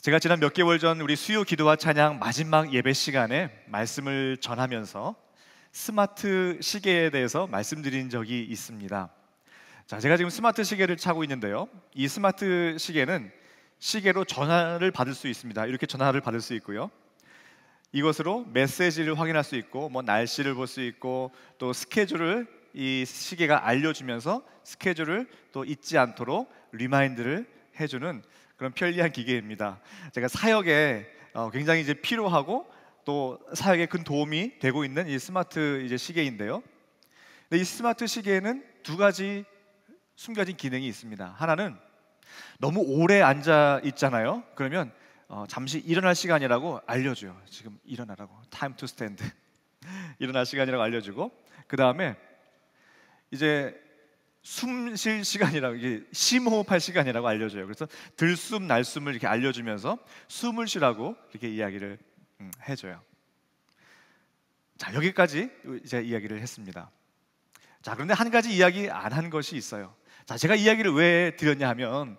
제가 지난 몇 개월 전 우리 수요 기도와 찬양 마지막 예배 시간에 말씀을 전하면서 스마트 시계에 대해서 말씀드린 적이 있습니다. 자, 제가 지금 스마트 시계를 차고 있는데요, 이 스마트 시계는 시계로 전화를 받을 수 있습니다. 이렇게 전화를 받을 수 있고요, 이것으로 메시지를 확인할 수 있고, 날씨를 볼 수 있고, 또 스케줄을 이 시계가 알려주면서 스케줄을 또 잊지 않도록 리마인드를 해주는 그런 편리한 기계입니다. 제가 사역에 굉장히 필요하고 또 사역에 큰 도움이 되고 있는 이 스마트 시계인데요. 근데 이 스마트 시계에는 두 가지 숨겨진 기능이 있습니다. 하나는 너무 오래 앉아 있잖아요. 그러면 잠시 일어날 시간이라고 알려줘요. 지금 일어나라고, time to stand, 일어날 시간이라고 알려주고, 그 다음에 이제 숨 쉴 시간이라고, 이게 심호흡할 시간이라고 알려줘요. 그래서 들숨 날숨을 이렇게 알려주면서 숨을 쉬라고 이렇게 이야기를 해줘요. 자, 여기까지 이제 이야기를 했습니다. 자, 그런데 한 가지 이야기 안 한 것이 있어요. 자, 제가 이야기를 왜 드렸냐 하면,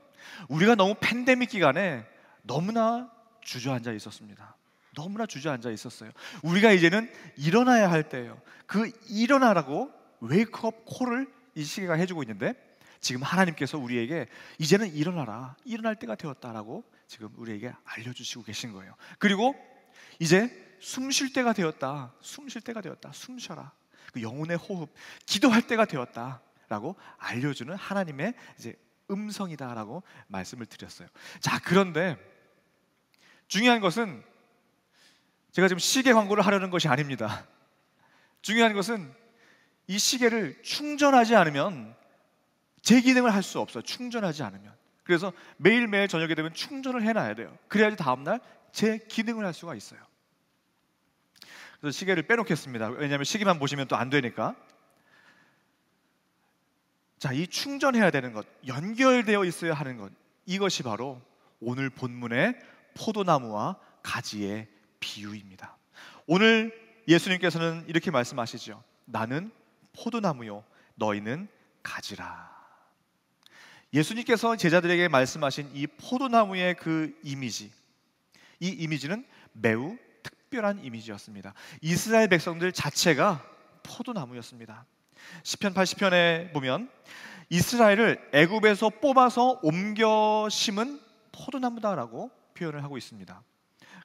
우리가 너무 팬데믹 기간에 너무나 주저앉아 있었습니다. 너무나 주저앉아 있었어요. 우리가 이제는 일어나야 할 때예요. 그 일어나라고 웨이크업 콜을 이 시계가 해주고 있는데, 지금 하나님께서 우리에게 이제는 일어나라, 일어날 때가 되었다라고 지금 우리에게 알려주시고 계신 거예요. 그리고 이제 숨 쉴 때가 되었다, 숨 쉴 때가 되었다, 숨 쉬어라, 그 영혼의 호흡, 기도할 때가 되었다라고 알려주는 하나님의 이제 음성이다라고 말씀을 드렸어요. 자, 그런데 중요한 것은 제가 지금 시계 광고를 하려는 것이 아닙니다. 중요한 것은 이 시계를 충전하지 않으면 제 기능을 할 수 없어요. 충전하지 않으면. 그래서 매일매일 저녁에 되면 충전을 해놔야 돼요. 그래야지 다음날 제 기능을 할 수가 있어요. 그래서 시계를 빼놓겠습니다. 왜냐하면 시계만 보시면 또 안 되니까. 자, 이 충전해야 되는 것, 연결되어 있어야 하는 것, 이것이 바로 오늘 본문의 포도나무와 가지의 비유입니다. 오늘 예수님께서는 이렇게 말씀하시죠. 나는 포도나무요, 너희는 가지라. 예수님께서 제자들에게 말씀하신 이 포도나무의 그 이미지, 이 이미지는 매우 특별한 이미지였습니다. 이스라엘 백성들 자체가 포도나무였습니다. 시편 80편에 보면 이스라엘을 애굽에서 뽑아서 옮겨 심은 포도나무다라고 표현을 하고 있습니다.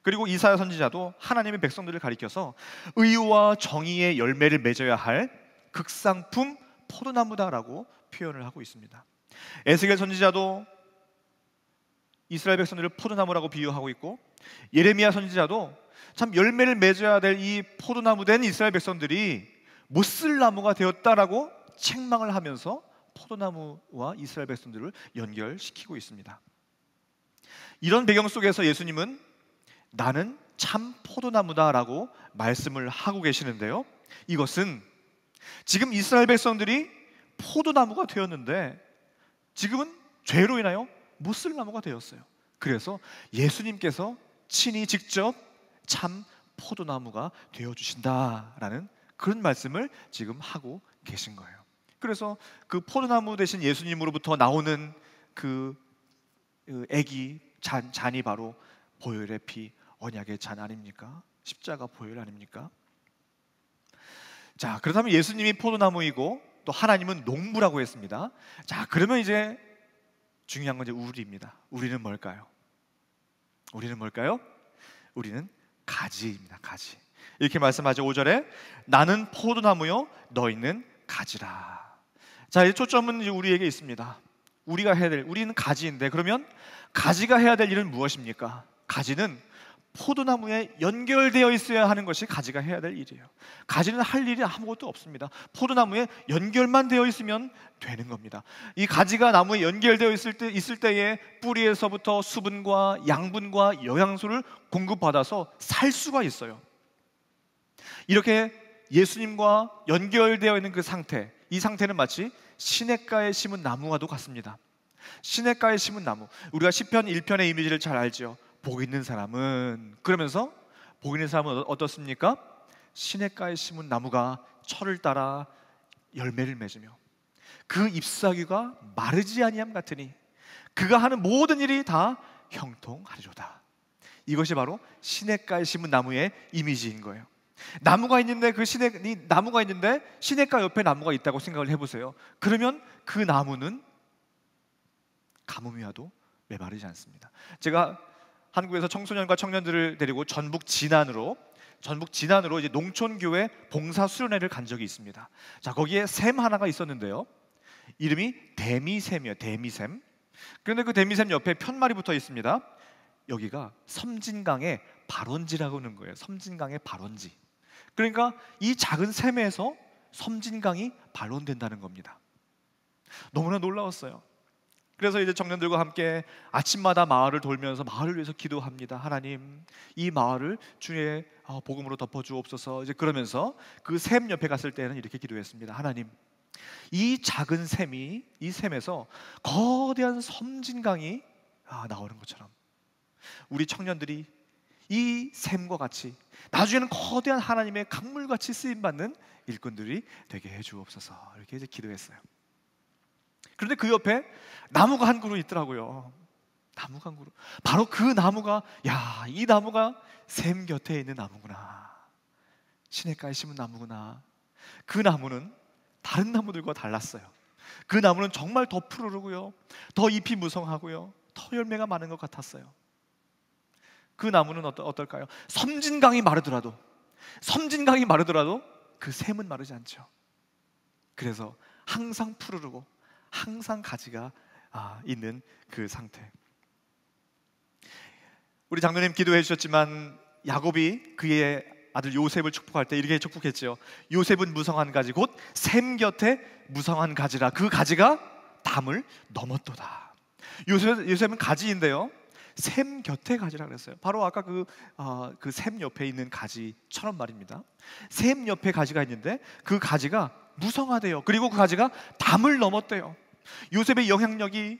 그리고 이사야 선지자도 하나님의 백성들을 가리켜서 의와 정의의 열매를 맺어야 할 극상품 포도나무다라고 표현을 하고 있습니다. 에스겔 선지자도 이스라엘 백성들을 포도나무라고 비유하고 있고, 예레미야 선지자도 참 열매를 맺어야 될 이 포도나무 된 이스라엘 백성들이 못쓸 나무가 되었다라고 책망을 하면서 포도나무와 이스라엘 백성들을 연결시키고 있습니다. 이런 배경 속에서 예수님은 나는 참 포도나무다라고 말씀을 하고 계시는데요, 이것은 지금 이스라엘 백성들이 포도나무가 되었는데 지금은 죄로 인하여 못쓸 나무가 되었어요. 그래서 예수님께서 친히 직접 참 포도나무가 되어주신다라는 그런 말씀을 지금 하고 계신 거예요. 그래서 그 포도나무 대신 예수님으로부터 나오는 그 애기 잔이 바로 보혈의 피, 언약의 잔 아닙니까? 십자가 보혈 아닙니까? 자, 그렇다면 예수님이 포도나무이고 또 하나님은 농부라고 했습니다. 자, 그러면 이제 중요한 건 이제 우리입니다. 우리는 뭘까요? 우리는 뭘까요? 우리는 가지입니다. 가지. 이렇게 말씀하죠. 5절에 나는 포도나무요, 너희는 가지라. 자, 이 초점은 이제 우리에게 있습니다. 우리가 해야 될, 우리는 가지인데, 그러면 가지가 해야 될 일은 무엇입니까? 가지는 포도나무에 연결되어 있어야 하는 것이 가지가 해야 될 일이에요. 가지는 할 일이 아무것도 없습니다. 포도나무에 연결만 되어 있으면 되는 겁니다. 이 가지가 나무에 연결되어 있을 때에 뿌리에서부터 수분과 양분과 영양소를 공급받아서 살 수가 있어요. 이렇게 예수님과 연결되어 있는 그 상태, 이 상태는 마치 시냇가에 심은 나무와도 같습니다. 시냇가에 심은 나무, 우리가 시편 1편의 이미지를 잘 알죠. 복 있는 사람은, 그러면서 복 있는 사람은 어떻습니까? 시냇가에 심은 나무가 철을 따라 열매를 맺으며 그 잎사귀가 마르지 아니함 같으니 그가 하는 모든 일이 다 형통하리로다. 이것이 바로 시냇가에 심은 나무의 이미지인 거예요. 나무가 있는데 이 나무가 있는데 시냇가 옆에 나무가 있다고 생각을 해보세요. 그러면 그 나무는 가뭄이 와도 메마르지 않습니다. 제가 한국에서 청소년과 청년들을 데리고 전북 진안으로 이제 농촌교회 봉사 수련회를 간 적이 있습니다. 자, 거기에 샘 하나가 있었는데요. 이름이 대미샘이에요. 대미샘. 그런데 그 대미샘 옆에 편말이 붙어 있습니다. 여기가 섬진강의 발원지라고 하는 거예요. 섬진강의 발원지. 그러니까 이 작은 샘에서 섬진강이 발원된다는 겁니다. 너무나 놀라웠어요. 그래서 이제 청년들과 함께 아침마다 마을을 돌면서 마을을 위해서 기도합니다. 하나님, 이 마을을 주의 복음으로 덮어주옵소서. 이제 그러면서 그 샘 옆에 갔을 때는 이렇게 기도했습니다. 하나님, 이 작은 샘이, 이 샘에서 거대한 섬진강이 나오는 것처럼 우리 청년들이 이 샘과 같이 나중에는 거대한 하나님의 강물같이 쓰임받는 일꾼들이 되게 해주옵소서. 이렇게 이제 기도했어요. 그런데 그 옆에 나무가 한 그루 있더라고요. 나무가 한 그루. 바로 그 나무가, 이 나무가 샘 곁에 있는 나무구나. 시냇가에 심은 나무구나. 그 나무는 다른 나무들과 달랐어요. 그 나무는 정말 더 푸르르고요, 더 잎이 무성하고요, 더 열매가 많은 것 같았어요. 그 나무는 어떨까요? 섬진강이 마르더라도 그 샘은 마르지 않죠. 그래서 항상 푸르르고 항상 가지가 있는 그 상태. 우리 장로님 기도해 주셨지만 야곱이 그의 아들 요셉을 축복할 때 이렇게 축복했죠. 요셉은 무성한 가지 곧 샘 곁에 무성한 가지라. 그 가지가 담을 넘었도다. 요셉은 가지인데요, 샘 곁에 가지라 그랬어요. 바로 아까 그 샘 옆에 있는 가지처럼 말입니다. 샘 옆에 가지가 있는데 그 가지가 무성하대요. 그리고 그 가지가 담을 넘었대요. 요셉의 영향력이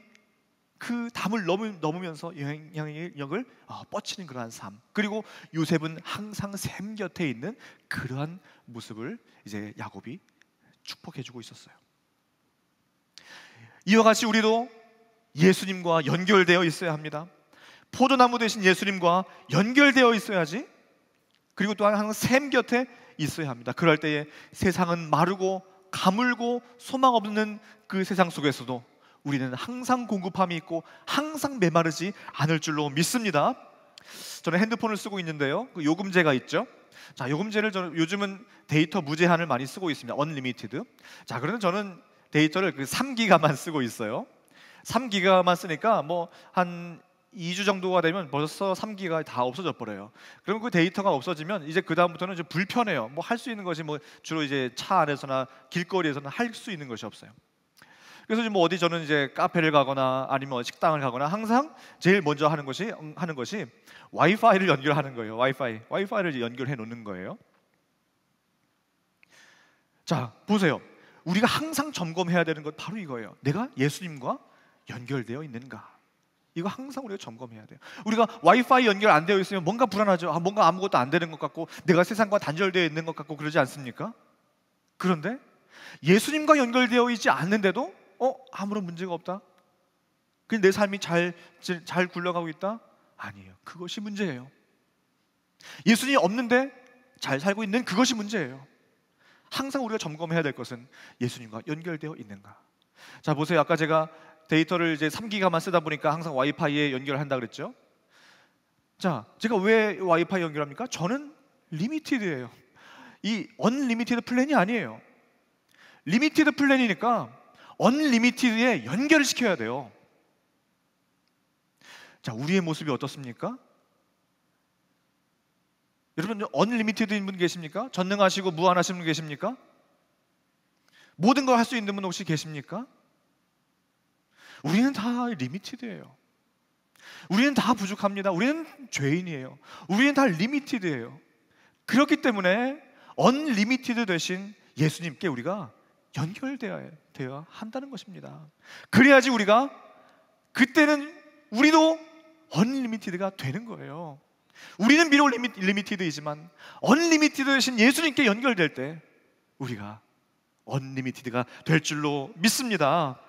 그 담을 넘으면서 영향력을 뻗치는 그러한 삶. 그리고 요셉은 항상 샘 곁에 있는 그러한 모습을 이제 야곱이 축복해주고 있었어요. 이와 같이 우리도 예수님과 연결되어 있어야 합니다. 포도나무 되신 예수님과 연결되어 있어야지. 그리고 또한 항상 샘 곁에 있어야 합니다. 그럴 때에 세상은 마르고 가물고 소망 없는 그 세상 속에서도 우리는 항상 공급함이 있고 항상 메마르지 않을 줄로 믿습니다. 저는 핸드폰을 쓰고 있는데요, 그 요금제가 있죠. 자, 요금제를 저는 요즘은 데이터 무제한을 많이 쓰고 있습니다. 언리미티드. 자, 그런데 저는 데이터를 그 3기가만 쓰고 있어요. 3기가만 쓰니까 뭐 한 2주 정도가 되면 벌써 3기가 다 없어져 버려요. 그럼 그 데이터가 없어지면 이제 그 다음부터는 좀 불편해요. 뭐 할 수 있는 것이 뭐 주로 이제 차 안에서나 길거리에서는 할 수 있는 것이 없어요. 그래서 뭐 어디 저는 이제 카페를 가거나 아니면 식당을 가거나 항상 제일 먼저 하는 것이 와이파이를 연결하는 거예요. 와이파이를 연결해 놓는 거예요. 자, 보세요. 우리가 항상 점검해야 되는 것 바로 이거예요. 내가 예수님과 연결되어 있는가? 이거 항상 우리가 점검해야 돼요. 우리가 와이파이 연결 안 되어 있으면 뭔가 불안하죠. 뭔가 아무것도 안 되는 것 같고 내가 세상과 단절되어 있는 것 같고 그러지 않습니까? 그런데 예수님과 연결되어 있지 않는데도 아무런 문제가 없다? 그냥 내 삶이 잘 굴러가고 있다? 아니에요. 그것이 문제예요. 예수님이 없는데 잘 살고 있는 그것이 문제예요. 항상 우리가 점검해야 될 것은 예수님과 연결되어 있는가? 자, 보세요. 아까 제가 데이터를 이제 3기가만 쓰다 보니까 항상 와이파이에 연결한다 그랬죠? 자, 제가 왜 와이파이 연결합니까? 저는 리미티드예요. 이 언리미티드 플랜이 아니에요. 리미티드 플랜이니까 언리미티드에 연결을 시켜야 돼요. 자, 우리의 모습이 어떻습니까? 여러분, 언리미티드인 분 계십니까? 전능하시고 무한하신 분 계십니까? 모든 걸 할 수 있는 분 혹시 계십니까? 우리는 다 리미티드예요. 우리는 다 부족합니다. 우리는 죄인이에요. 우리는 다 리미티드예요. 그렇기 때문에 언리미티드 되신 예수님께 우리가 연결되어야 한다는 것입니다. 그래야지 우리가 그때는 우리도 언리미티드가 되는 거예요. 우리는 비록 리미티드이지만 언리미티드 되신 예수님께 연결될 때 우리가 언리미티드가 될 줄로 믿습니다.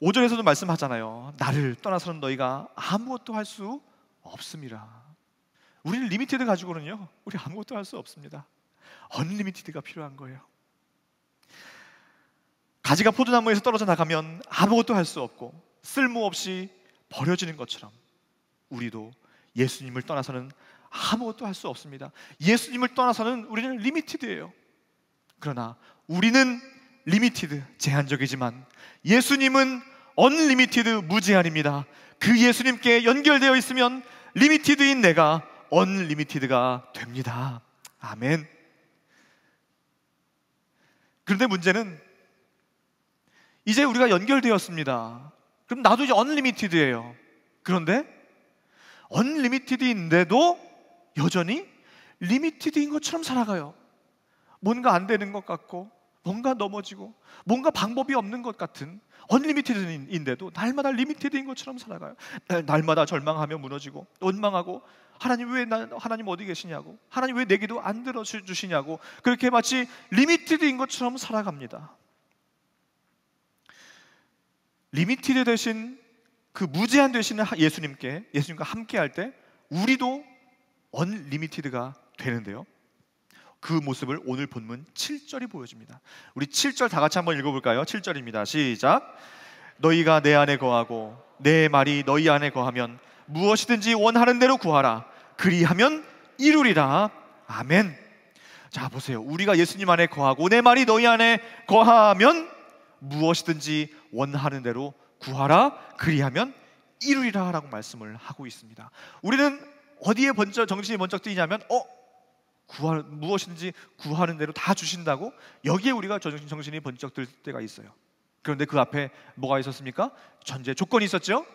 5절에서도 말씀하잖아요. 나를 떠나서는 너희가 아무것도 할 수 없습니다. 우리는 리미티드 가지고는요, 우리 아무것도 할 수 없습니다. 언리미티드가 필요한 거예요. 가지가 포도나무에서 떨어져 나가면 아무것도 할 수 없고 쓸모없이 버려지는 것처럼 우리도 예수님을 떠나서는 아무것도 할 수 없습니다. 예수님을 떠나서는 우리는 리미티드예요. 그러나 우리는 리미티드, 제한적이지만 예수님은 언리미티드, 무제한입니다. 그 예수님께 연결되어 있으면 리미티드인 내가 언리미티드가 됩니다. 아멘. 그런데 문제는 이제 우리가 연결되었습니다. 그럼 나도 이제 언리미티드예요. 그런데 언리미티드인데도 여전히 리미티드인 것처럼 살아가요. 뭔가 안 되는 것 같고 뭔가 넘어지고 뭔가 방법이 없는 것 같은 언리미티드인데도 날마다 리미티드인 것처럼 살아가요. 날마다 절망하며 무너지고 원망하고 하나님 어디 계시냐고, 하나님 왜 내 기도 안 들어주시냐고, 그렇게 마치 리미티드인 것처럼 살아갑니다. 리미티드 되신 그 무제한 되시는 예수님과 함께 할 때 우리도 언리미티드가 되는데요, 그 모습을 오늘 본문 7절이 보여줍니다. 우리 7절 다 같이 한번 읽어볼까요? 7절입니다. 시작. 너희가 내 안에 거하고 내 말이 너희 안에 거하면 무엇이든지 원하는 대로 구하라. 그리하면 이루리라. 아멘. 자, 보세요. 우리가 예수님 안에 거하고 내 말이 너희 안에 거하면 무엇이든지 원하는 대로 구하라. 그리하면 이루리라 라고 말씀을 하고 있습니다. 우리는 어디에 정신이 번쩍 뜨이냐면 무엇이든지 구하는 대로 다 주신다고, 여기에 우리가 정신이 번쩍 들 때가 있어요. 그런데 그 앞에 뭐가 있었습니까? 전제 조건이 있었죠.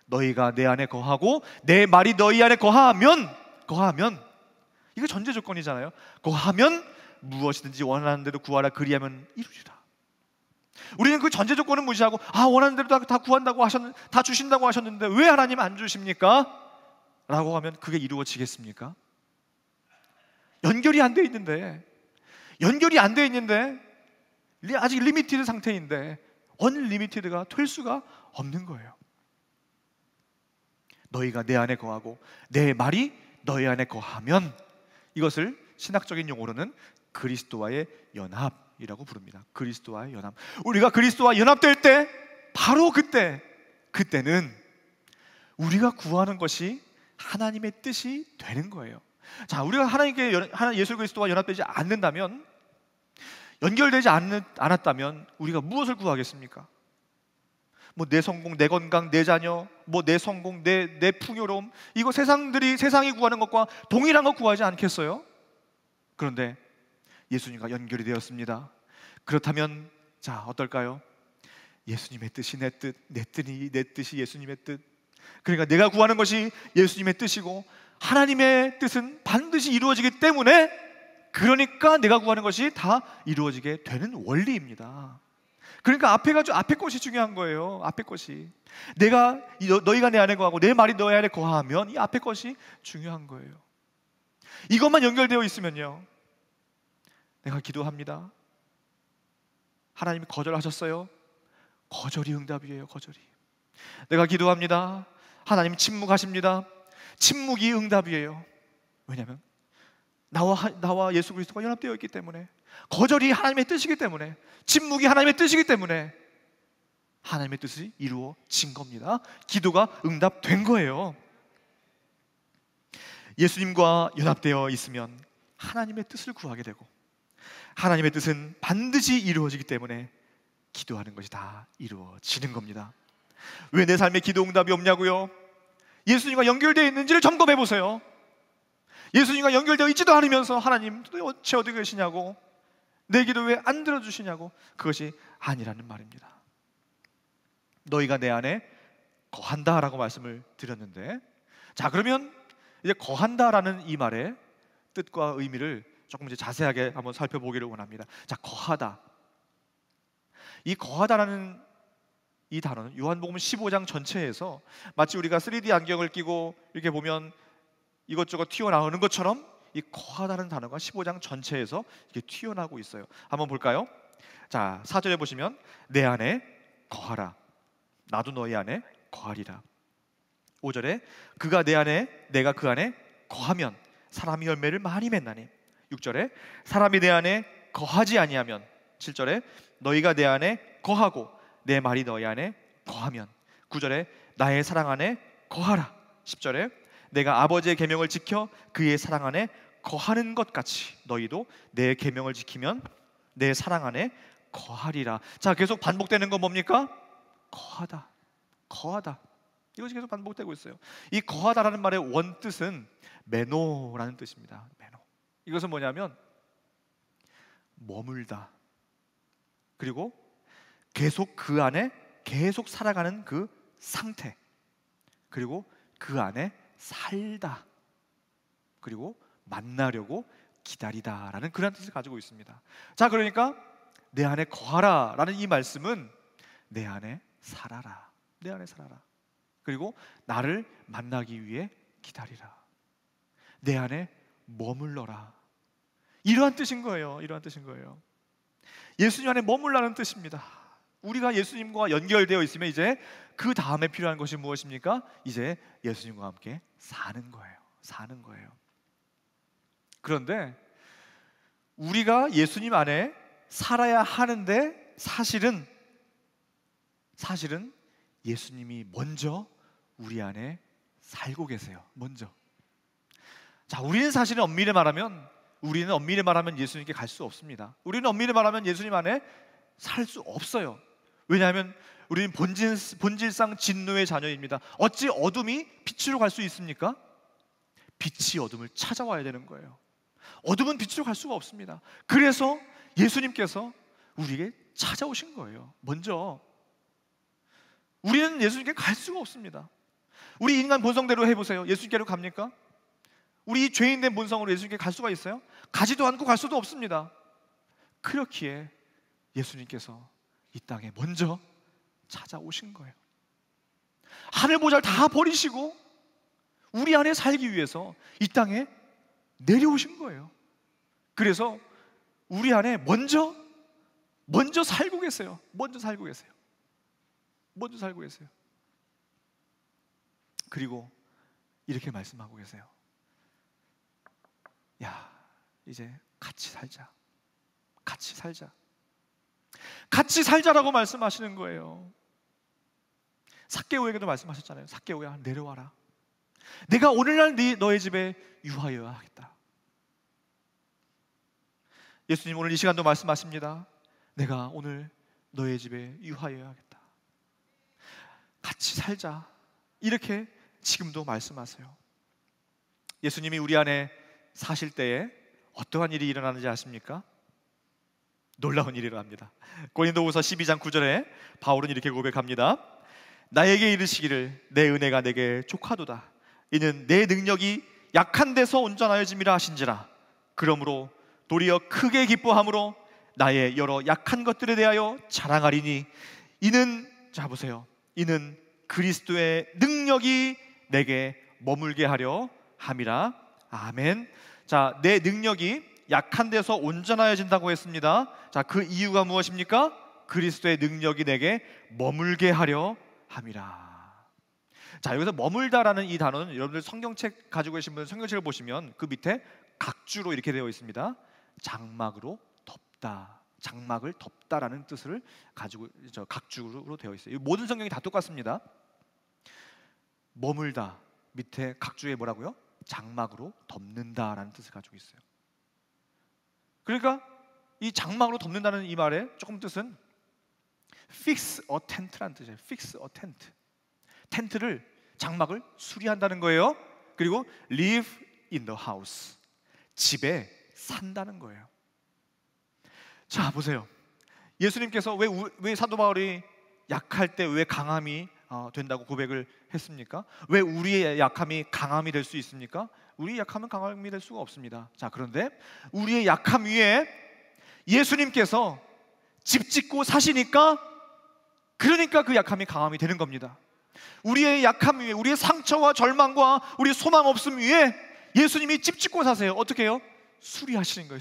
너희가 내 안에 거하고 내 말이 너희 안에 거하면 이거 전제 조건이잖아요. 거하면 무엇이든지 원하는 대로 구하라. 그리하면 이루리라. 우리는 그 전제 조건은 무시하고 원하는 대로 다 구한다고 다 주신다고 하셨는데 왜 하나님 안 주십니까? 라고 하면 그게 이루어지겠습니까? 연결이 안 돼 있는데 아직 리미티드 상태인데 언리미티드가 될 수가 없는 거예요. 너희가 내 안에 거하고 내 말이 너희 안에 거하면, 이것을 신학적인 용어로는 그리스도와의 연합이라고 부릅니다. 그리스도와의 연합. 우리가 그리스도와 연합될 때 바로 그때는 우리가 구하는 것이 하나님의 뜻이 되는 거예요. 자, 우리가 예수 그리스도와 연합되지 않는다면, 연결되지 않았다면 우리가 무엇을 구하겠습니까? 내 성공, 내 건강, 내 자녀, 내 성공, 내 풍요로움, 이거 세상이 구하는 것과 동일한 것 구하지 않겠어요? 그런데 예수님과 연결이 되었습니다. 그렇다면 자, 어떨까요? 예수님의 뜻이 내 뜻, 내 뜻이 예수님의 뜻. 그러니까 내가 구하는 것이 예수님의 뜻이고 하나님의 뜻은 반드시 이루어지기 때문에, 그러니까 내가 구하는 것이 다 이루어지게 되는 원리입니다. 그러니까 앞에 것이 중요한 거예요. 앞에 것이. 너희가 내 안에 거하고 내 말이 너희 안에 거하면, 이 앞에 것이 중요한 거예요. 이것만 연결되어 있으면요, 내가 기도합니다. 하나님이 거절하셨어요. 거절이 응답이에요. 거절이. 내가 기도합니다. 하나님 침묵하십니다. 침묵이 응답이에요. 왜냐하면 나와 예수 그리스도가 연합되어 있기 때문에, 거절이 하나님의 뜻이기 때문에, 침묵이 하나님의 뜻이기 때문에 하나님의 뜻이 이루어진 겁니다. 기도가 응답된 거예요. 예수님과 연합되어 있으면 하나님의 뜻을 구하게 되고, 하나님의 뜻은 반드시 이루어지기 때문에 기도하는 것이 다 이루어지는 겁니다. 왜 내 삶에 기도 응답이 없냐고요? 예수님과 연결되어 있는지를 점검해 보세요. 예수님과 연결되어 있지도 않으면서 하나님 도대체 어디 계시냐고, 내 기도 왜 안 들어주시냐고, 그것이 아니라는 말입니다. 너희가 내 안에 거한다라고 말씀을 드렸는데, 자, 그러면 이제 거한다라는 이 말의 뜻과 의미를 조금 이제 자세하게 한번 살펴보기를 원합니다. 자, 거하다. 이 거하다라는 이 단어는 요한복음 15장 전체에서 마치 우리가 3D 안경을 끼고 이렇게 보면 이것저것 튀어나오는 것처럼, 이 거하다는 단어가 15장 전체에서 이렇게 튀어나오고 있어요. 한번 볼까요? 자, 4절에 보시면 내 안에 거하라. 나도 너희 안에 거하리라. 5절에 그가 내 안에 내가 그 안에 거하면 사람이 열매를 많이 맺나니. 6절에 사람이 내 안에 거하지 아니하면. 7절에 너희가 내 안에 거하고 내 말이 너희 안에 거하면. 9절에 나의 사랑 안에 거하라. 10절에 내가 아버지의 계명을 지켜 그의 사랑 안에 거하는 것 같이 너희도 내 계명을 지키면 내 사랑 안에 거하리라. 자, 계속 반복되는 건 뭡니까? 거하다, 거하다. 이것이 계속 반복되고 있어요. 이 거하다라는 말의 원뜻은 메노라는 뜻입니다. 메노. 이것은 뭐냐면 머물다, 그리고 계속 그 안에 계속 살아가는 그 상태, 그리고 그 안에 살다, 그리고 만나려고 기다리다라는 그런 뜻을 가지고 있습니다. 자, 그러니까 내 안에 거하라 라는 이 말씀은 내 안에 살아라, 내 안에 살아라, 그리고 나를 만나기 위해 기다리라, 내 안에 머물러라, 이러한 뜻인 거예요. 이러한 뜻인 거예요. 예수님 안에 머물라는 뜻입니다. 우리가 예수님과 연결되어 있으면 이제 그 다음에 필요한 것이 무엇입니까? 이제 예수님과 함께 사는 거예요. 사는 거예요. 그런데 우리가 예수님 안에 살아야 하는데 사실은 예수님이 먼저 우리 안에 살고 계세요. 먼저. 자, 우리는 사실은 엄밀히 말하면 예수님께 갈 수 없습니다. 우리는 엄밀히 말하면 예수님 안에 살 수 없어요. 왜냐하면 우리는 본질상 진노의 자녀입니다. 어찌 어둠이 빛으로 갈 수 있습니까? 빛이 어둠을 찾아와야 되는 거예요. 어둠은 빛으로 갈 수가 없습니다. 그래서 예수님께서 우리에게 찾아오신 거예요. 먼저. 우리는 예수님께 갈 수가 없습니다. 우리 인간 본성대로 해보세요. 예수님께로 갑니까? 우리 죄인된 본성으로 예수님께 갈 수가 있어요? 가지도 않고 갈 수도 없습니다. 그렇기에 예수님께서 이 땅에 먼저 찾아오신 거예요. 하늘 보잘 다 버리시고 우리 안에 살기 위해서 이 땅에 내려오신 거예요. 그래서 우리 안에 먼저 살고 계세요. 먼저 살고 계세요. 그리고 이렇게 말씀하고 계세요. 야, 이제 같이 살자라고 말씀하시는 거예요. 삭개오에게도 말씀하셨잖아요. 삭개오야, 내려와라. 내가 오늘날 너의 집에 유하여야 하겠다. 예수님 오늘 이 시간도 말씀하십니다. 내가 오늘 너의 집에 유하여야 하겠다. 같이 살자. 이렇게 지금도 말씀하세요. 예수님이 우리 안에 사실 때에 어떠한 일이 일어나는지 아십니까? 놀라운 일이 일어납니다. 고린도후서 12장 9절에 바울은 이렇게 고백합니다. 나에게 이르시기를 내 은혜가 내게 족하도다. 이는 내 능력이 약한 데서 온전하여짐이라 하신지라. 그러므로 도리어 크게 기뻐함으로 나의 여러 약한 것들에 대하여 자랑하리니 이는, 자 보세요, 이는 그리스도의 능력이 내게 머물게 하려 함이라. 아멘. 자, 내 능력이 약한 데서 온전하여진다고 했습니다. 자, 그 이유가 무엇입니까? 그리스도의 능력이 내게 머물게 하려 함이라. 자, 여기서 머물다라는 이 단어는 여러분들 성경책 가지고 계신 분들 성경책을 보시면 그 밑에 각주로 이렇게 되어 있습니다. 장막으로 덮다, 장막을 덮다라는 뜻을 가지고 각주로 되어 있어요. 모든 성경이 다 똑같습니다. 머물다 밑에 각주에 뭐라고요? 장막으로 덮는다라는 뜻을 가지고 있어요. 그러니까 이 장막으로 덮는다는 이 말의 조금 뜻은 fix a tent라는 뜻이에요. fix a tent. 텐트를, 장막을 수리한다는 거예요. 그리고 live in the house. 집에 산다는 거예요. 자, 보세요. 예수님께서 왜 사도 바울이 약할 때 왜 강함이 된다고 고백을 했습니까? 왜 우리의 약함이 강함이 될 수 있습니까? 우리의 약함은 강함이 될 수가 없습니다. 자, 그런데 우리의 약함 위에 예수님께서 집 짓고 사시니까, 그러니까 그 약함이 강함이 되는 겁니다. 우리의 약함 위에, 우리의 상처와 절망과 우리의 소망 없음 위에 예수님이 집 짓고 사세요. 어떻게 해요? 수리하시는 거예요.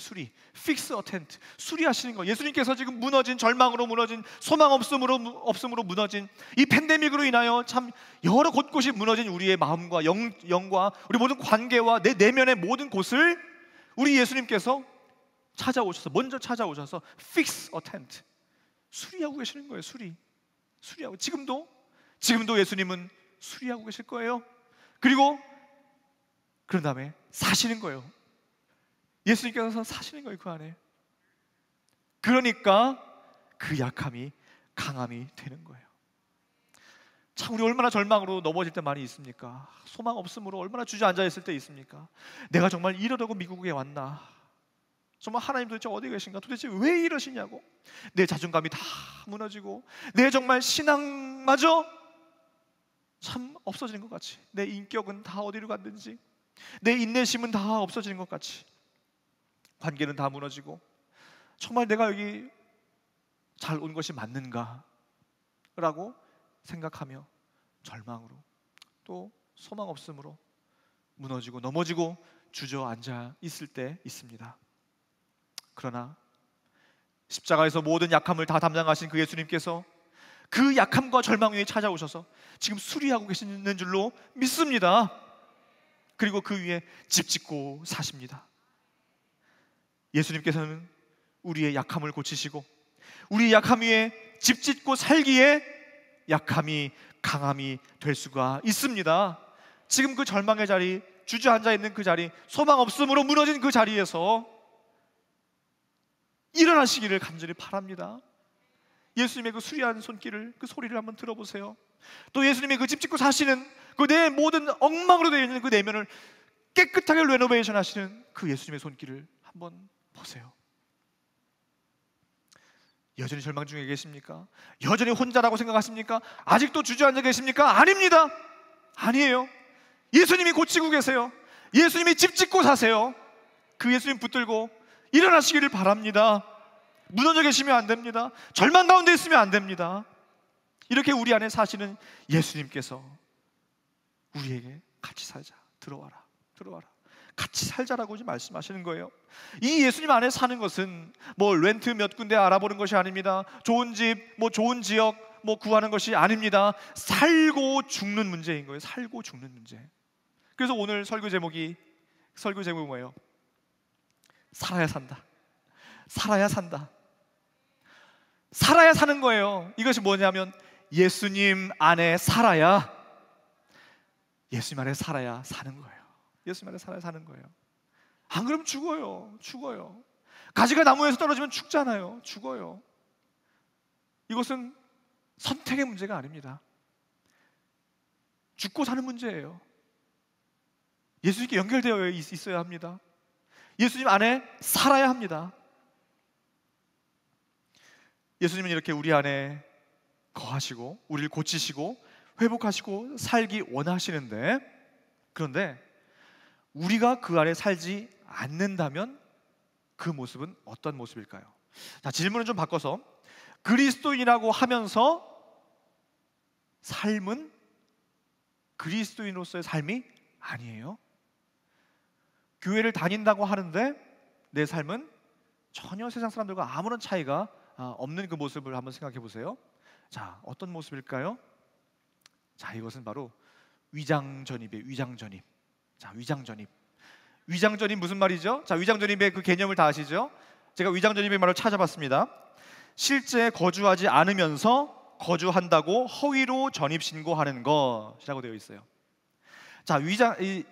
fix a tent. 수리하시는 거예요. 예수님께서 지금 무너진, 절망으로 무너진, 소망 없음으로 무너진, 이 팬데믹으로 인하여 참 여러 곳곳이 무너진 우리의 마음과 영과 우리 모든 관계와 내 내면의 모든 곳을 우리 예수님께서 먼저 찾아오셔서 fix a tent. 수리하고 계시는 거예요. 수리하고. 지금도 예수님은 수리하고 계실 거예요. 그리고 그런 다음에 사시는 거예요. 예수님께서 사시는 거예요, 그 안에. 그러니까 그 약함이 강함이 되는 거예요. 참, 우리 얼마나 절망으로 넘어질 때 많이 있습니까? 소망 없음으로 얼마나 주저앉아 있을 때 있습니까? 내가 정말 이러려고 미국에 왔나? 정말 하나님 도대체 어디 계신가? 도대체 왜 이러시냐고. 내 자존감이 다 무너지고 내 정말 신앙마저 참 없어지는 것 같이, 내 인격은 다 어디로 갔는지, 내 인내심은 다 없어지는 것 같이, 관계는 다 무너지고, 정말 내가 여기 잘 온 것이 맞는가? 라고 생각하며 절망으로 또 소망 없음으로 무너지고 넘어지고 주저앉아 있을 때 있습니다. 그러나 십자가에서 모든 약함을 다 담당하신 그 예수님께서 그 약함과 절망 위에 찾아오셔서 지금 수리하고 계시는 줄로 믿습니다. 그리고 그 위에 집 짓고 사십니다. 예수님께서는 우리의 약함을 고치시고 우리의 약함 위에 집 짓고 살기에 약함이 강함이 될 수가 있습니다. 지금 그 절망의 자리, 주저앉아 있는 그 자리, 소망 없음으로 무너진 그 자리에서 일어나시기를 간절히 바랍니다. 예수님의 그 수리한 손길을, 그 소리를 한번 들어보세요. 또 예수님의 그 집 짓고 사시는 그 내 모든 엉망으로 되어 있는 그 내면을 깨끗하게 레노베이션 하시는 그 예수님의 손길을 한번 보세요. 여전히 절망 중에 계십니까? 여전히 혼자라고 생각하십니까? 아직도 주저앉아 계십니까? 아닙니다. 아니에요. 예수님이 고치고 계세요. 예수님이 집 짓고 사세요. 그 예수님 붙들고 일어나시기를 바랍니다. 무너져 계시면 안 됩니다. 절망 가운데 있으면 안 됩니다. 이렇게 우리 안에 사시는 예수님께서 우리에게 같이 살자, 들어와라 같이 살자라고 말씀하시는 거예요. 이 예수님 안에 사는 것은 뭐 렌트 몇 군데 알아보는 것이 아닙니다. 좋은 집, 뭐 좋은 지역 뭐 구하는 것이 아닙니다. 살고 죽는 문제인 거예요. 살고 죽는 문제. 그래서 오늘 설교 제목이 뭐예요? 살아야 산다. 살아야 산다. 살아야 사는 거예요. 이것이 뭐냐면 예수님 안에 살아야, 예수님 안에 살아야 사는 거예요. 예수님 안에 살아야 사는 거예요. 안 그러면 죽어요. 가지가 나무에서 떨어지면 죽잖아요. 죽어요. 이것은 선택의 문제가 아닙니다. 죽고 사는 문제예요. 예수님께 연결되어 있어야 합니다. 예수님 안에 살아야 합니다. 예수님은 이렇게 우리 안에 거하시고 우리를 고치시고 회복하시고 살기 원하시는데, 그런데 우리가 그 안에 살지 않는다면 그 모습은 어떤 모습일까요? 자, 질문을 좀 바꿔서, 그리스도인이라고 하면서 삶은 그리스도인으로서의 삶이 아니에요. 교회를 다닌다고 하는데 내 삶은 전혀 세상 사람들과 아무런 차이가 없는 그 모습을 한번 생각해 보세요. 자, 어떤 모습일까요? 자, 이것은 바로 위장전입이에요. 위장전입. 자, 위장전입 무슨 말이죠? 자, 위장전입의 그 개념을 다 아시죠? 제가 위장전입의 말을 찾아봤습니다. 실제 거주하지 않으면서 거주한다고 허위로 전입 신고하는 것이라고 되어 있어요. 자, 위장전입.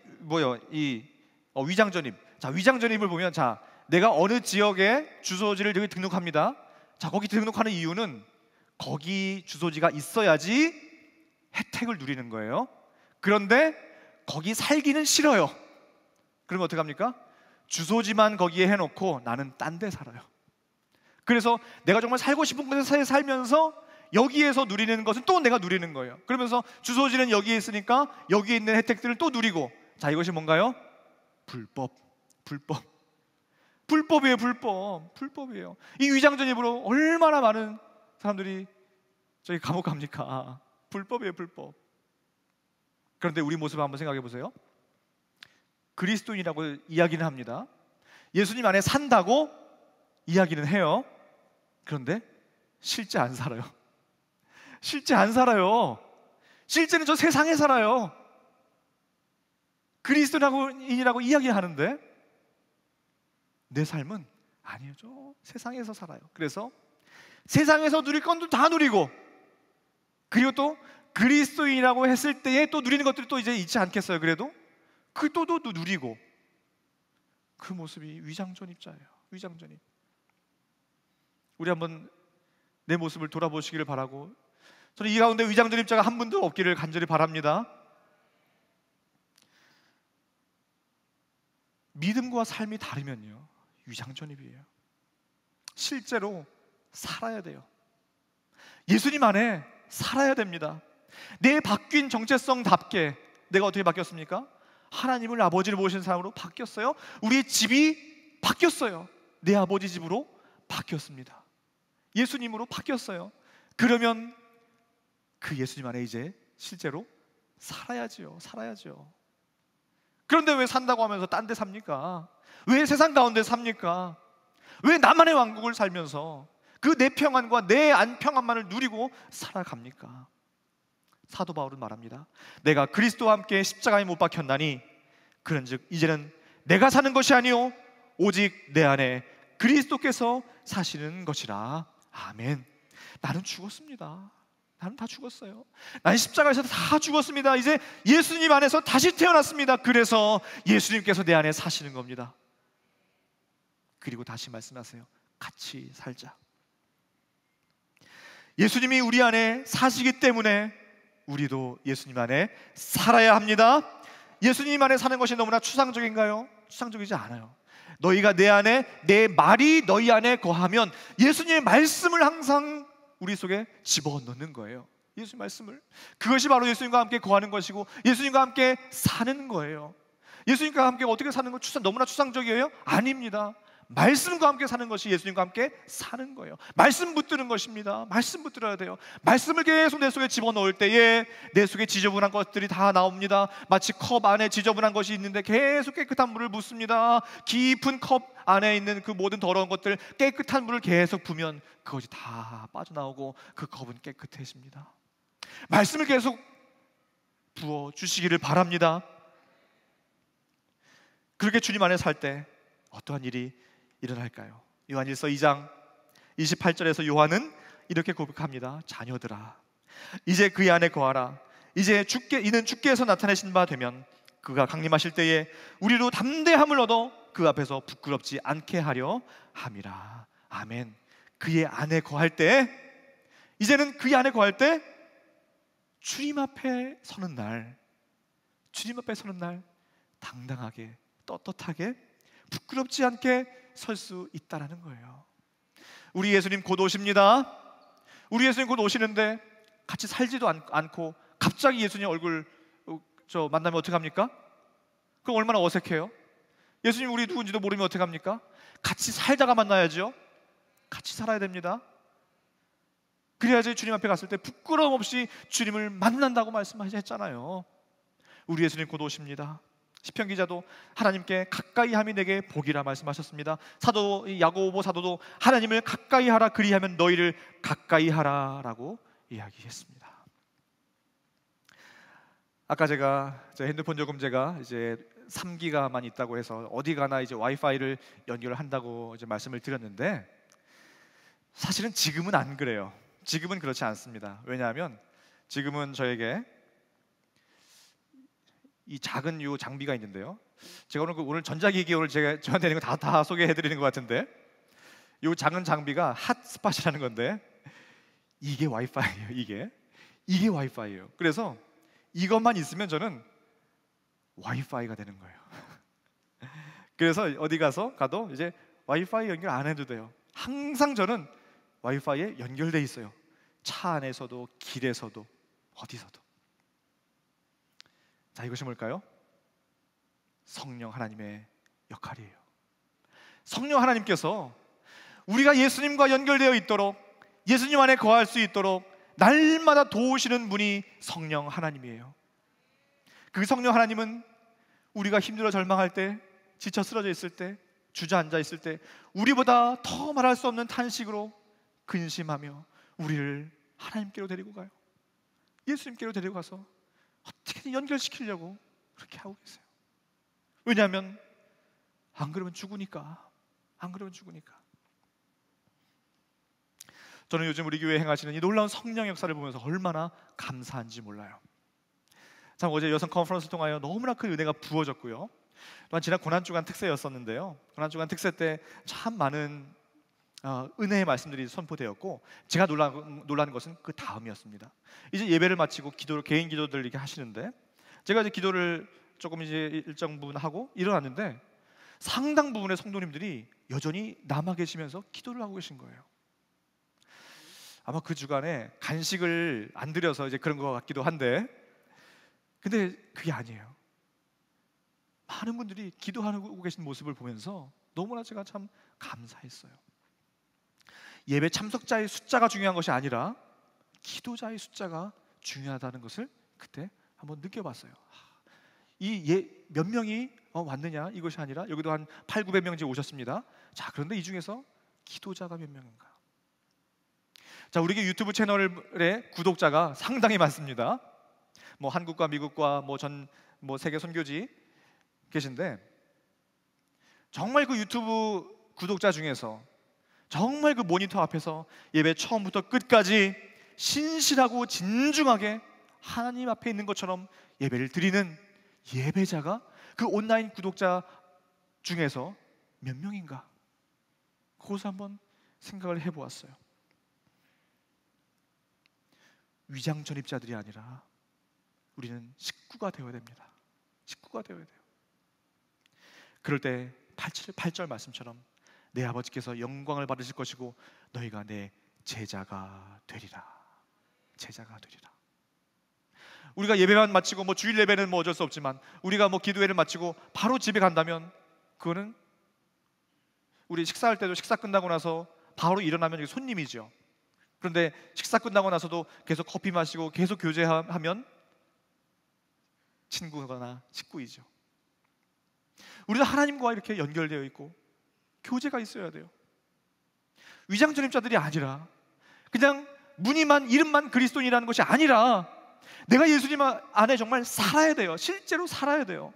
자, 위장전입을 보면, 자, 내가 어느 지역에 주소지를 등록합니다. 자, 거기 등록하는 이유는 거기 주소지가 있어야지 혜택을 누리는 거예요. 그런데 거기 살기는 싫어요. 그러면 어떡합니까? 주소지만 거기에 해놓고 나는 딴 데 살아요. 그래서 내가 정말 살고 싶은 곳에 살면서 여기에서 누리는 것은 또 내가 누리는 거예요. 그러면서 주소지는 여기에 있으니까 여기에 있는 혜택들을 또 누리고, 자, 이것이 뭔가요? 불법이에요. 이 위장전입으로 얼마나 많은 사람들이 저희 감옥 갑니까? 불법이에요. 그런데 우리 모습을 한번 생각해 보세요. 그리스도인이라고 이야기는 합니다. 예수님 안에 산다고 이야기는 해요. 그런데 실제 안 살아요. 실제 안 살아요. 실제는 저 세상에 살아요. 그리스도인이라고 이야기하는데 내 삶은 아니요, 저 세상에서 살아요. 그래서 세상에서 누릴 건 다 누리고, 그리고 또 그리스도인이라고 했을 때에 또 누리는 것들이 또 이제 있지 않겠어요? 그래도 그 또 누리고, 그 모습이 위장전입자예요. 위장전입. 우리 한번 내 모습을 돌아보시기를 바라고, 저는 이 가운데 위장전입자가 한 분도 없기를 간절히 바랍니다. 믿음과 삶이 다르면요, 위장전입이에요. 실제로 살아야 돼요. 예수님 안에 살아야 됩니다. 내 바뀐 정체성답게 내가 어떻게 바뀌었습니까? 하나님을 아버지를 모신 사람으로 바뀌었어요. 우리의 집이 바뀌었어요. 내 아버지 집으로 바뀌었습니다. 예수님으로 바뀌었어요. 그러면 그 예수님 안에 이제 실제로 살아야지요. 살아야죠. 그런데 왜 산다고 하면서 딴 데 삽니까? 왜 세상 가운데 삽니까? 왜 나만의 왕국을 살면서 그 내 평안과 내 안평안만을 누리고 살아갑니까? 사도 바울은 말합니다. 내가 그리스도와 함께 십자가에 못 박혔나니 그런즉 이제는 내가 사는 것이 아니요 오직 내 안에 그리스도께서 사시는 것이라. 아멘. 나는 죽었습니다. 나는 다 죽었어요. 나는 십자가에서 다 죽었습니다. 이제 예수님 안에서 다시 태어났습니다. 그래서 예수님께서 내 안에 사시는 겁니다. 그리고 다시 말씀하세요. 같이 살자. 예수님이 우리 안에 사시기 때문에 우리도 예수님 안에 살아야 합니다. 예수님 안에 사는 것이 너무나 추상적인가요? 추상적이지 않아요. 너희가 내 안에, 내 말이 너희 안에 거하면, 예수님의 말씀을 항상 우리 속에 집어넣는 거예요. 예수님 말씀을. 그것이 바로 예수님과 함께 거하는 것이고 예수님과 함께 사는 거예요. 예수님과 함께 어떻게 사는 건 너무나 추상적이에요? 아닙니다. 말씀과 함께 사는 것이 예수님과 함께 사는 거예요. 말씀 붙드는 것입니다. 말씀 붙들어야 돼요. 말씀을 계속 내 속에 집어넣을 때에 내 속에 지저분한 것들이 다 나옵니다. 마치 컵 안에 지저분한 것이 있는데 계속 깨끗한 물을 붓습니다. 깊은 컵 안에 있는 그 모든 더러운 것들, 깨끗한 물을 계속 부으면 그것이 다 빠져나오고 그 컵은 깨끗해집니다. 말씀을 계속 부어주시기를 바랍니다. 그렇게 주님 안에 살 때 어떠한 일이 일어날까요? 요한일서 2장 28절에서 요한은 이렇게 고백합니다. 자녀들아, 이제 그의 안에 거하라. 이제 이는 주께서 나타내신 바 되면 그가 강림하실 때에 우리로 담대함을 얻어 그 앞에서 부끄럽지 않게 하려 함이라. 아멘. 그의 안에 거할 때, 이제는 그의 안에 거할 때 주님 앞에 서는 날, 주님 앞에 서는 날 당당하게, 떳떳하게, 부끄럽지 않게 설 수 있다라는 거예요. 우리 예수님 곧 오십니다. 우리 예수님 곧 오시는데 같이 살지도 않고 갑자기 예수님 얼굴 만나면 어떡합니까? 그럼 얼마나 어색해요? 예수님 우리 누군지도 모르면 어떡합니까? 같이 살다가 만나야죠. 같이 살아야 됩니다. 그래야지 주님 앞에 갔을 때 부끄러움 없이 주님을 만난다고 말씀하셨잖아요. 우리 예수님 곧 오십니다. 시편 기자도 하나님께 가까이 함이 내게 복이라 말씀하셨습니다. 야고보 사도도 하나님을 가까이 하라, 그리하면 너희를 가까이 하라라고 이야기했습니다. 아까 제가 제 핸드폰 요금제가 이제 3기가만 있다고 해서 어디 가나 이제 와이파이를 연결한다고 이제 말씀을 드렸는데, 사실은 지금은 안 그래요. 지금은 그렇지 않습니다. 왜냐하면 지금은 저에게 이 작은 요 장비가 있는데요. 제가 오늘 전자기기 저한테 있는 거 다 소개해드리는 것 같은데, 요 작은 장비가 핫스팟이라는 건데 이게 와이파이예요. 이게 와이파이예요. 그래서 이것만 있으면 저는 와이파이가 되는 거예요. 그래서 어디 가도 이제 와이파이 연결 안 해도 돼요. 항상 저는 와이파이에 연결돼 있어요. 차 안에서도 길에서도 어디서도. 자, 이것이 뭘까요? 성령 하나님의 역할이에요. 성령 하나님께서 우리가 예수님과 연결되어 있도록, 예수님 안에 거할 수 있도록 날마다 도우시는 분이 성령 하나님이에요. 그 성령 하나님은 우리가 힘들어 절망할 때, 지쳐 쓰러져 있을 때, 주저앉아 있을 때 우리보다 더 말할 수 없는 탄식으로 근심하며 우리를 하나님께로 데리고 가요. 예수님께로 데리고 가서 어떻게든 연결시키려고 그렇게 하고 계세요. 왜냐하면 안 그러면 죽으니까. 안 그러면 죽으니까. 저는 요즘 우리 교회에 행하시는 이 놀라운 성령 역사를 보면서 얼마나 감사한지 몰라요. 참 어제 여성 컨퍼런스를 통하여 너무나 큰 은혜가 부어졌고요. 또한 지난 고난주간 특세였었는데요. 고난주간 특세 때 참 많은 은혜의 말씀들이 선포되었고, 제가 놀라는 것은 그 다음이었습니다. 이제 예배를 마치고 기도를, 개인 기도들 이렇게 하시는데, 제가 이제 기도를 조금 이제 일정 부분 하고 일어났는데 상당 부분의 성도님들이 여전히 남아 계시면서 기도를 하고 계신 거예요. 아마 그 주간에 간식을 안 드려서 이제 그런 것 같기도 한데, 근데 그게 아니에요. 많은 분들이 기도하고 계신 모습을 보면서 너무나 제가 참 감사했어요. 예배 참석자의 숫자가 중요한 것이 아니라 기도자의 숫자가 중요하다는 것을 그때 한번 느껴봤어요. 몇 명이 왔느냐 이것이 아니라, 여기도 한 800~900명 오셨습니다. 자, 그런데 이 중에서 기도자가 몇 명인가? 자, 우리 유튜브 채널의 구독자가 상당히 많습니다. 뭐 한국과 미국과 뭐 세계 선교지 계신데, 정말 그 유튜브 구독자 중에서 정말 그 모니터 앞에서 예배 처음부터 끝까지 신실하고 진중하게 하나님 앞에 있는 것처럼 예배를 드리는 예배자가 그 온라인 구독자 중에서 몇 명인가? 그것을 한번 생각을 해보았어요. 위장 전입자들이 아니라 우리는 식구가 되어야 됩니다. 식구가 되어야 돼요. 그럴 때 8절 말씀처럼 내 아버지께서 영광을 받으실 것이고 너희가 내 제자가 되리라. 제자가 되리라. 우리가 예배만 마치고 뭐 주일 예배는 뭐 어쩔 수 없지만, 우리가 뭐 기도회를 마치고 바로 집에 간다면 그거는, 우리 식사할 때도 식사 끝나고 나서 바로 일어나면 손님이죠. 그런데 식사 끝나고 나서도 계속 커피 마시고 계속 교제하면 친구거나 식구이죠. 우리도 하나님과 이렇게 연결되어 있고 교제가 있어야 돼요. 위장 전입자들이 아니라, 그냥 무늬만 이름만 그리스도인이라는 것이 아니라 내가 예수님 안에 정말 살아야 돼요. 실제로 살아야 돼요.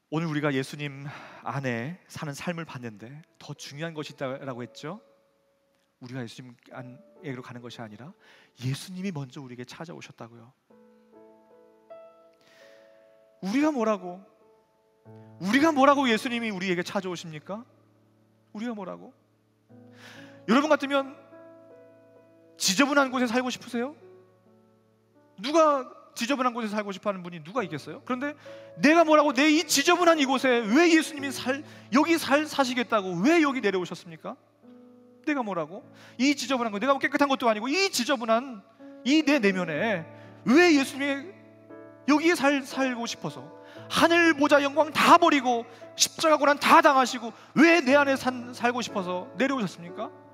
오늘 우리가 예수님 안에 사는 삶을 봤는데 더 중요한 것이 있다고 했죠. 우리가 예수님 안에로 가는 것이 아니라 예수님이 먼저 우리에게 찾아오셨다고요. 우리가 뭐라고 예수님이 우리에게 찾아오십니까? 우리가 뭐라고? 여러분 같으면 지저분한 곳에 살고 싶으세요? 누가 지저분한 곳에 살고 싶어하는 분이 누가 있겠어요? 그런데 내가 뭐라고, 내 이 지저분한 이곳에 왜 예수님이 여기 사시겠다고 왜 여기 내려오셨습니까? 내가 뭐라고? 이 지저분한 거, 내가 뭐 깨끗한 것도 아니고 이 지저분한 이 내 내면에 왜 예수님이 여기에 살고 싶어서, 하늘 보좌 영광 다 버리고 십자가 고난 다 당하시고 왜 내 안에 살고 싶어서 내려오셨습니까?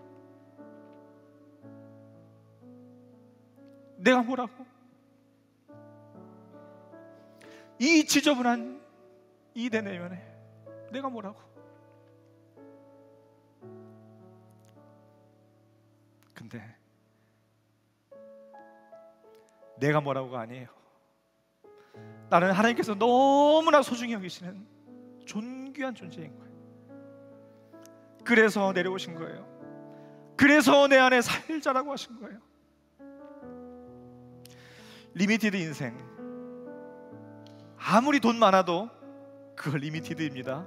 내가 뭐라고? 이 지저분한 이 내 내면에 내가 뭐라고? 근데 내가 뭐라고가 아니에요. 나는 하나님께서 너무나 소중히 여기시는 존귀한 존재인 거예요. 그래서 내려오신 거예요. 그래서 내 안에 살자라고 하신 거예요. 리미티드 인생, 아무리 돈 많아도 그걸 리미티드입니다.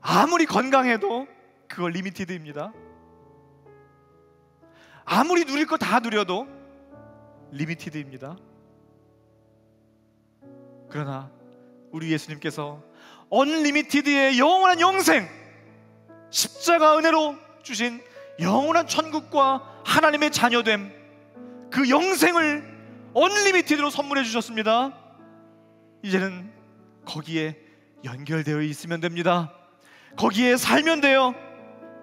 아무리 건강해도 그걸 리미티드입니다. 아무리 누릴 거 다 누려도 리미티드입니다. 그러나 우리 예수님께서 언리미티드의 영원한 영생, 십자가 은혜로 주신 영원한 천국과 하나님의 자녀됨, 그 영생을 언리미티드로 선물해 주셨습니다. 이제는 거기에 연결되어 있으면 됩니다. 거기에 살면 돼요.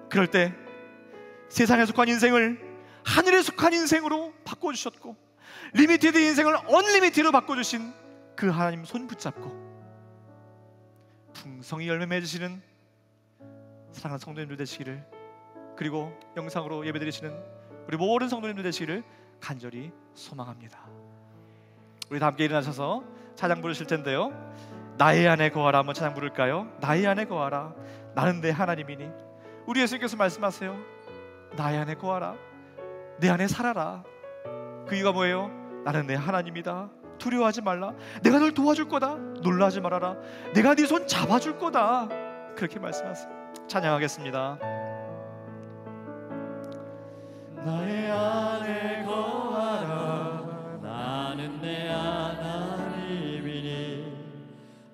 그럴 때 세상에 속한 인생을 하늘에 속한 인생으로 바꿔주셨고, 리미티드 인생을 언리미티드로 바꿔주신 그 하나님 손 붙잡고 풍성히 열매 맺으시는 사랑하는 성도님들 되시기를, 그리고 영상으로 예배드리시는 우리 모든 성도님들 되시기를 간절히 소망합니다. 우리 다 함께 일어나셔서 찬양 부르실 텐데요, 나의 안에 거하라 한번 찬양 부를까요? 나의 안에 거하라, 나는 내 하나님이니. 우리 예수님께서 말씀하세요. 나의 안에 거하라, 내 안에 살아라. 그 이유가 뭐예요? 나는 내 하나님이다. 두려워하지 말라. 내가 널 도와줄 거다. 놀라지 말아라. 내가 네 손 잡아줄 거다. 그렇게 말씀하세요. 찬양하겠습니다. 나의 안에 거하라, 나는 내 하나님이니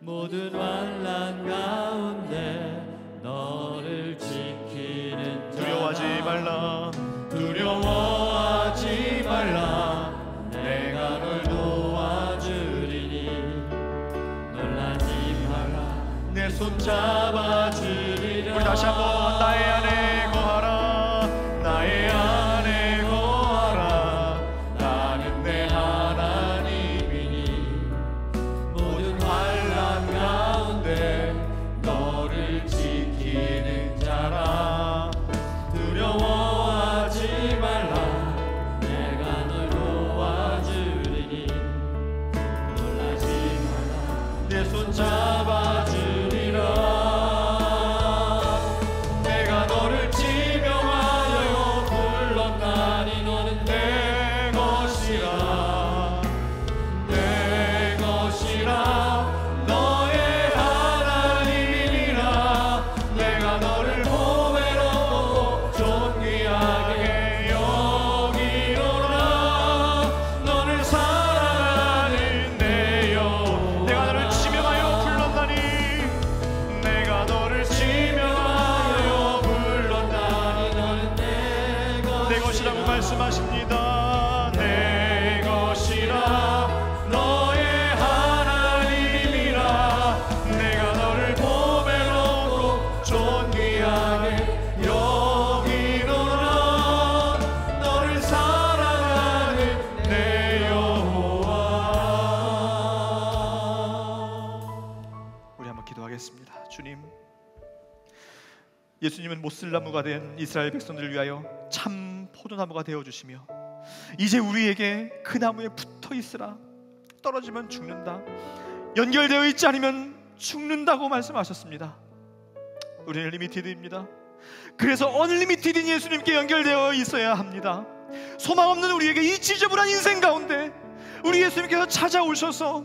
모든 환난 가운데 너를 지키는 자라. 두려워하지 말라. 두려워하지 말라. 내가 널 도와주리니 놀라지 말라. 내 손 잡아주리라. 우리 다시 한번 나의 안에 거하라, 나의 안에 거하라, 나는 내 하나님이니 모든 환난 가운데 너를 지키는 자라. 두려워하지 말라. 내가 널 도와주리니 놀라지 말라. 내 손 잡아주리라. 내가 너를 지명하여 불렀나니 너는 내 것이라. 내 것이라. 너의 하나님이니라. 내가 너를 보배로 존귀하게 여기노라. 너를 사랑하는 내 영. 내가 너를 지명하여 불렀나니, 내가 너를 지명하여 불렀나니 너는 내 것이라고 말씀하십니다. 내 것이라. 너의 하나님이라. 내가 너를 보배로 존귀하게 여기노라. 너를 사랑하는 내 여호와. 우리 한번 기도하겠습니다. 주님, 예수님은 못슬나무가 된 이스라엘 백성들을 위하여 참 포도나무가 되어주시며 이제 우리에게 그 나무에 붙어 있으라. 떨어지면 죽는다. 연결되어 있지 않으면 죽는다고 말씀하셨습니다. 우리는 리미티드입니다. 그래서 언리미티드인 예수님께 연결되어 있어야 합니다. 소망 없는 우리에게 이 지저분한 인생 가운데 우리 예수님께서 찾아오셔서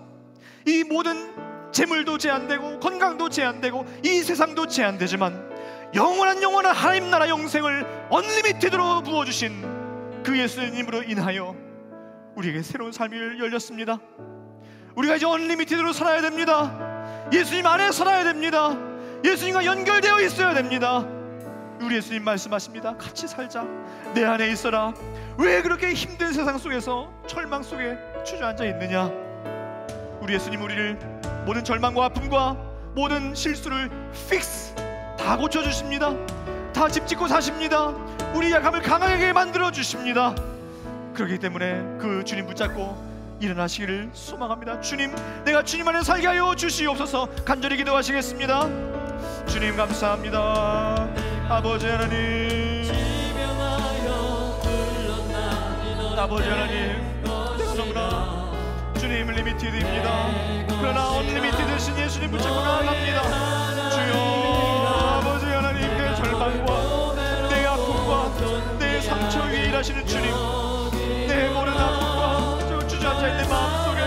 이 모든 재물도 제한되고 건강도 제한되고 이 세상도 제한되지만 영원한 하나님 나라 영생을 언리미티드로 부어주신 그 예수님으로 인하여 우리에게 새로운 삶이 열렸습니다. 우리가 이제 언리미티드로 살아야 됩니다. 예수님 안에 살아야 됩니다. 예수님과 연결되어 있어야 됩니다. 우리 예수님 말씀하십니다. 같이 살자. 내 안에 있어라. 왜 그렇게 힘든 세상 속에서 절망 속에 주저앉아 있느냐? 우리 예수님 우리를 모든 절망과 아픔과 모든 실수를 픽스 다 고쳐주십니다. 다 집 짓고 사십니다. 우리 약함을 강하게 만들어 주십니다. 그렇기 때문에 그 주님 붙잡고 일어나시기를 소망합니다. 주님, 내가 주님 안에 살게 하여 주시옵소서. 간절히 기도하시겠습니다. 주님 감사합니다. 아버지 하나님, 아버지 하나님, 내가 너무나 주님 리미티드입니다. 그러나 언리미티드신 예수님 붙잡고 나아갑니다. 주여, 아버지 하나님, 내 절망과 내 아픔과 내 상처 위에 일하시는 주님, 내 모든 아픔과 주저앉아 있는 마음속에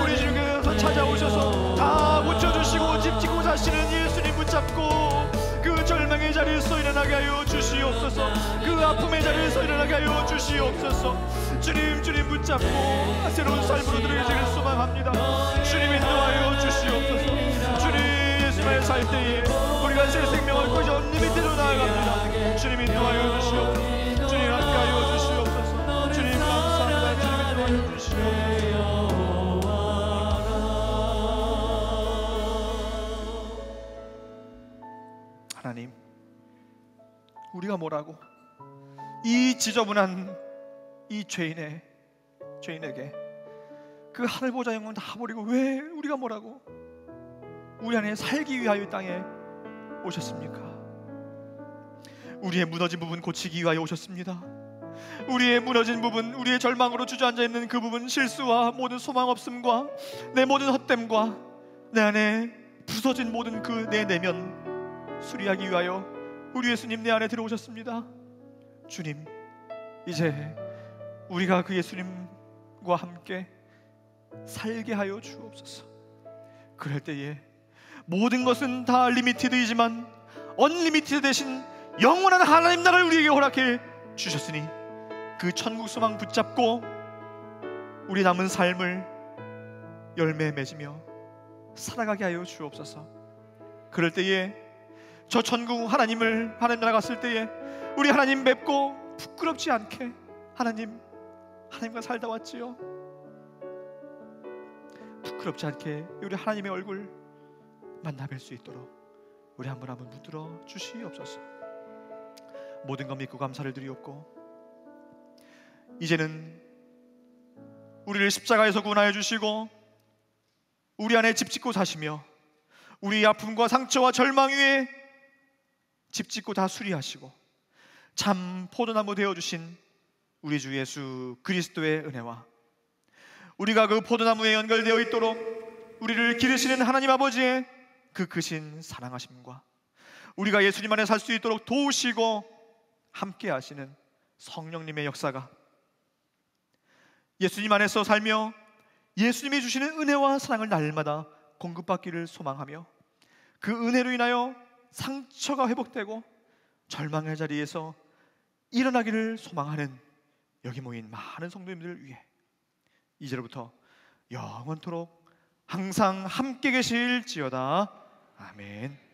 우리 주님께서 찾아오셔서 다 고쳐주시고 집 짓고 사시는 예수님 붙잡고 그 절망의 자리에서 일어나게 하여 주시옵소서. 그 아픔의 자리에서 일어나게 하여 주시옵소서. 주님 붙잡고 새로운 삶으로 들어가시길 소망합니다. 주님 인도하여 주시옵소서. 주님 예수 안에 살 때에 우리가 새 생명을 꾸짖어 언리미티드로 나아갑니다. 주님 인도하여 주시옵소서. 주님 함께하여 주시옵소서. 주님 감사합니다. 주님 인도하여 주시옵소서. 하나님, 우리가 뭐라고 이 지저분한 이 죄인에게 그 하늘 보좌 영광 다 버리고 왜 우리가 뭐라고 우리 안에 살기 위하여 이 땅에 오셨습니까? 우리의 무너진 부분 고치기 위하여 오셨습니다. 우리의 무너진 부분, 우리의 절망으로 주저앉아 있는 그 부분, 실수와 모든 소망 없음과 내 모든 헛됨과 내 안에 부서진 모든 그 내 내면 수리하기 위하여 우리 예수님 내 안에 들어오셨습니다. 주님, 이제 우리가 그 예수님과 함께 살게 하여 주옵소서. 그럴 때에 모든 것은 다 리미티드이지만 언리미티드 대신 영원한 하나님 나라를 우리에게 허락해 주셨으니 그 천국 소망 붙잡고 우리 남은 삶을 열매 맺으며 살아가게 하여 주옵소서. 그럴 때에 저 천국 하나님 나라 갔을 때에 우리 하나님 뵙고 부끄럽지 않게 하나님과 살다 왔지요. 부끄럽지 않게 우리 하나님의 얼굴 만나 뵐 수 있도록 우리 한 분 한 분 붙들어 주시옵소서. 모든 것 믿고 감사를 드리옵고 이제는 우리를 십자가에서 구원하여 주시고 우리 안에 집 짓고 사시며 우리 아픔과 상처와 절망 위에 집 짓고 다 수리하시고 참 포도나무 되어주신 우리 주 예수 그리스도의 은혜와 우리가 그 포도나무에 연결되어 있도록 우리를 기르시는 하나님 아버지의 그 크신 사랑하심과 우리가 예수님 안에 살 수 있도록 도우시고 함께 하시는 성령님의 역사가 예수님 안에서 살며 예수님이 주시는 은혜와 사랑을 날마다 공급받기를 소망하며 그 은혜로 인하여 상처가 회복되고 절망의 자리에서 일어나기를 소망하는 여기 모인 많은 성도님들을 위해 이제로부터 영원토록 항상 함께 계실지어다. 아멘.